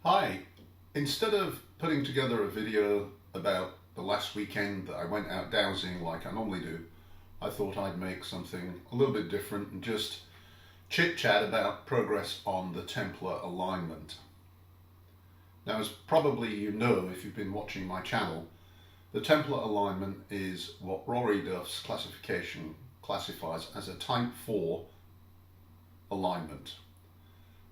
Hi, instead of putting together a video about the last weekend that I went out dowsing like I normally do, I thought I'd make something a little bit different and just chit chat about progress on the Templar alignment. Now, as probably you know if you've been watching my channel, the Templar alignment is what Rory Duff's classification classifies as a Type 4 alignment.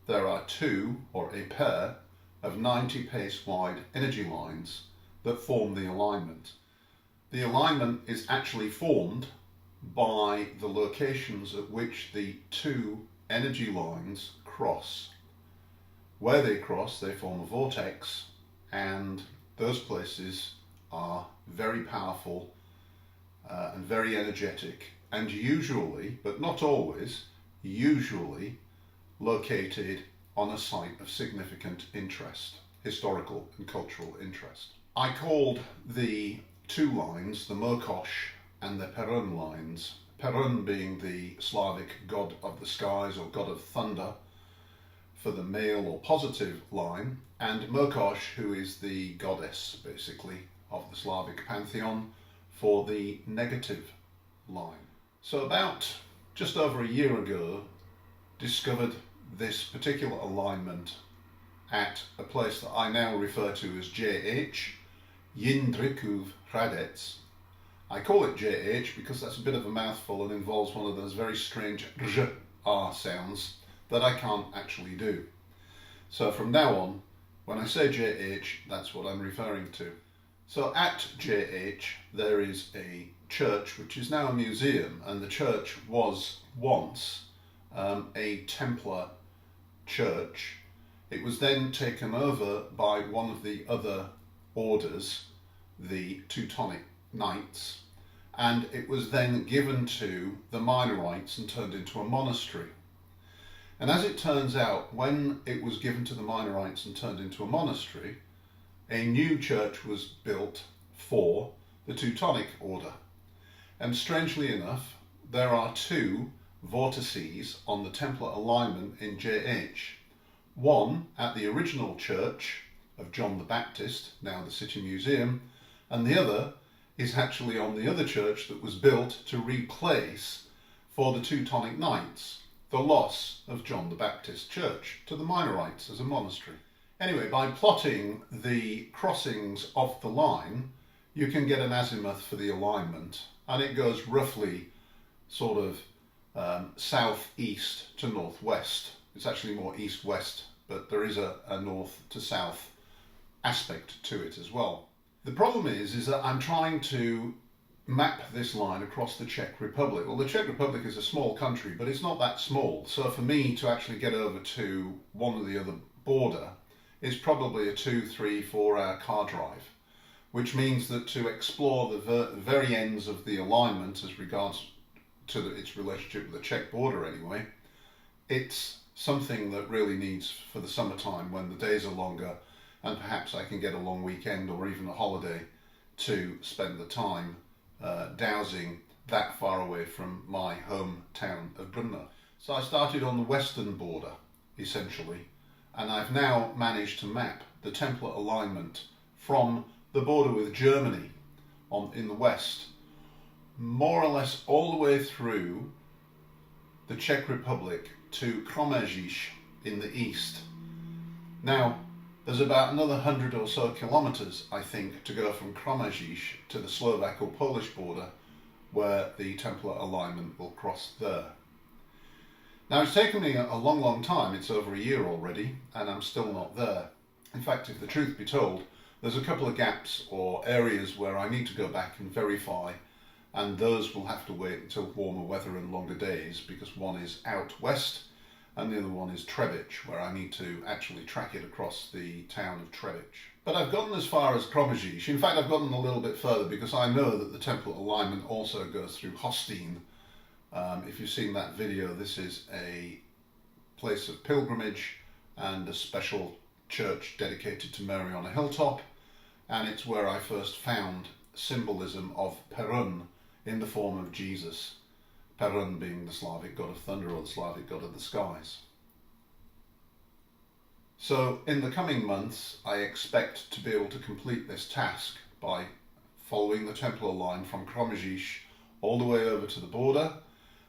There are two, or a pair, of 90 pace wide energy lines that form the alignment. The alignment is actually formed by the locations at which the two energy lines cross. Where they cross, they form a vortex, and those places are very powerful and very energetic, and usually, but not always, usually located on a site of significant interest, historical and cultural interest. I called the two lines the Mokosh and the Perun lines, Perun being the Slavic god of the skies or god of thunder for the male or positive line, and Mokosh, who is the goddess basically of the Slavic pantheon, for the negative line. So about just over a year ago, discovered this particular alignment at a place that I now refer to as JH, Jindřichův Hradec. I call it JH because that's a bit of a mouthful and involves one of those very strange R sounds that I can't actually do. So from now on, when I say JH, that's what I'm referring to. So at JH there is a church which is now a museum, and the church was once a Templar church. It was then taken over by one of the other orders, the Teutonic Knights, and it was then given to the Minorites and turned into a monastery. And as it turns out, when it was given to the Minorites and turned into a monastery, a new church was built for the Teutonic order. And strangely enough, there are two vortices on the Templar alignment in JH. One at the original church of John the Baptist, now the City Museum, and the other is actually on the other church that was built to replace, for the Teutonic Knights, the loss of John the Baptist Church to the Minorites as a monastery. Anyway, by plotting the crossings of the line, you can get an azimuth for the alignment, and it goes roughly sort of south-east to northwest. It's actually more east-west, but there is a north to south aspect to it as well. The problem is that I'm trying to map this line across the Czech Republic. Well, the Czech Republic is a small country, but it's not that small. So for me to actually get over to one or the other border is probably a 2, 3, 4 hour car drive, which means that to explore the very ends of the alignment as regards to its relationship with the Czech border anyway, it's something that really needs for the summertime when the days are longer and perhaps I can get a long weekend or even a holiday to spend the time dowsing that far away from my hometown of Brno. So I started on the western border essentially, and I've now managed to map the Templar alignment from the border with Germany in the west, more or less all the way through the Czech Republic to Kromeriz in the east. Now, there's about another 100 or so kilometres, I think, to go from Kromeriz to the Slovak or Polish border, where the Templar alignment will cross there. Now, it's taken me a long time. It's over a year already, and I'm still not there. In fact, if the truth be told, there's a couple of gaps or areas where I need to go back and verify, and those will have to wait until warmer weather and longer days, because one is out west and the other one is Trebic, where I need to actually track it across the town of Trebic. But I've gotten as far as Kromeriz. In fact, I've gotten a little bit further because I know that the Templar alignment also goes through Hostin. If you've seen that video, this is a place of pilgrimage and a special church dedicated to Mary on a hilltop, and it's where I first found symbolism of Perun in the form of Jesus, Perun being the Slavic god of thunder or the Slavic god of the skies. So in the coming months, I expect to be able to complete this task by following the Templar line from Kromeriz all the way over to the border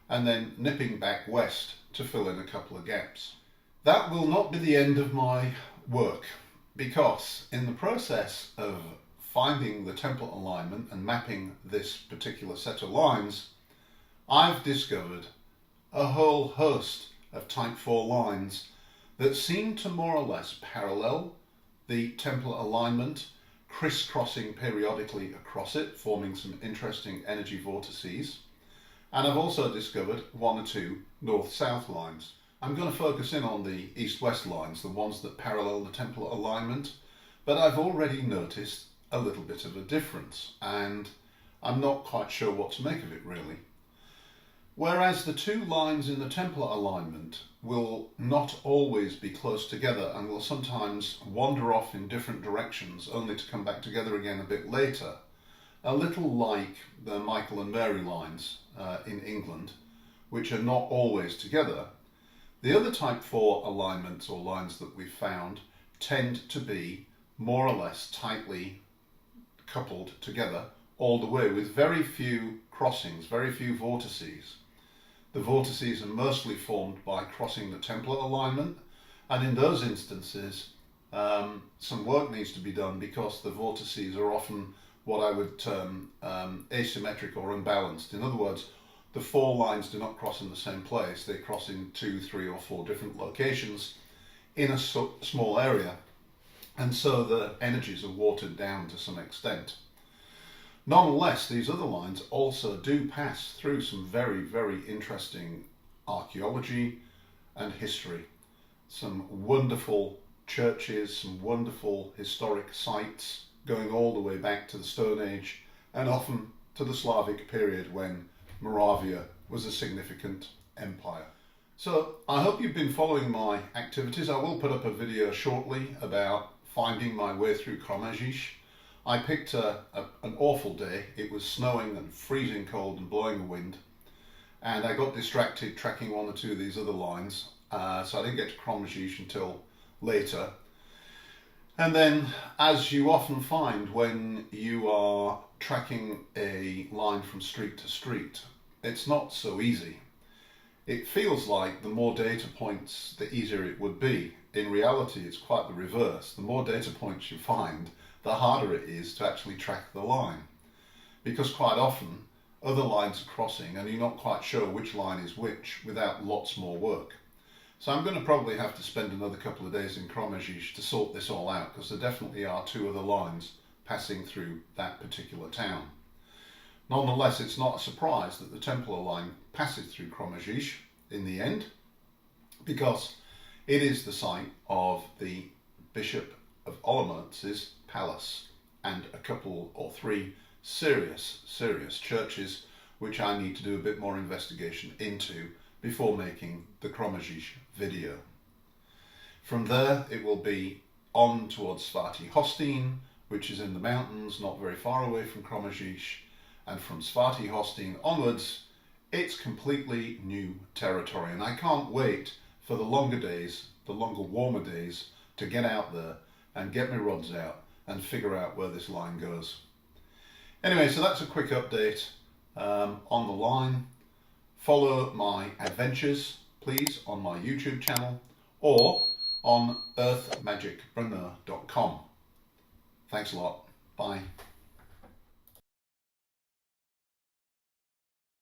and then nipping back west to fill in a couple of gaps. That will not be the end of my work, because in the process of finding the Templar alignment and mapping this particular set of lines, I've discovered a whole host of Type 4 lines that seem to more or less parallel the Templar alignment, crisscrossing periodically across it, forming some interesting energy vortices. And I've also discovered one or two north-south lines. I'm going to focus in on the east-west lines, the ones that parallel the Templar alignment, but I've already noticed a little bit of a difference, and I'm not quite sure what to make of it really. Whereas the two lines in the Templar alignment will not always be close together and will sometimes wander off in different directions only to come back together again a bit later, a little like the Michael and Mary lines in England, which are not always together. The other Type 4 alignments or lines that we've found tend to be more or less tightly coupled together all the way, with very few crossings, very few vortices. The vortices are mostly formed by crossing the Templar alignment, and in those instances some work needs to be done because the vortices are often what I would term asymmetric or unbalanced. In other words, the four lines do not cross in the same place, they cross in 2, 3 or 4 different locations in a small area, and so the energies are watered down to some extent. Nonetheless, these other lines also do pass through some very, very interesting archaeology and history. Some wonderful churches, some wonderful historic sites going all the way back to the Stone Age and often to the Slavic period when Moravia was a significant empire. So I hope you've been following my activities. I will put up a video shortly about finding my way through Kromeriz. I picked an awful day. It was snowing and freezing cold and blowing a wind, and I got distracted tracking one or two of these other lines, so I didn't get to Kromeriz until later. And then, as you often find when you are tracking a line from street to street, it's not so easy. It feels like the more data points, the easier it would be. In reality, it's quite the reverse. The more data points you find, the harder it is to actually track the line. Because quite often, other lines are crossing and you're not quite sure which line is which without lots more work. So I'm going to probably have to spend another couple of days in Kromeriz to sort this all out, because there definitely are two other lines passing through that particular town. Nonetheless, it's not a surprise that the Templar line passes through Kromeriz in the end, because it is the site of the Bishop of Olomouc's palace and a couple or three serious churches which I need to do a bit more investigation into before making the Kromeriz video. From there it will be on towards Svatý Hostín, which is in the mountains not very far away from Kromeriz, and from Svatý Hostín onwards it's completely new territory, and I can't wait for the longer days, the longer warmer days, to get out there and get my rods out and figure out where this line goes. Anyway, so that's a quick update on the line. Follow my adventures, please, on my YouTube channel or on earthmagicpreneur.com. Thanks a lot. Bye.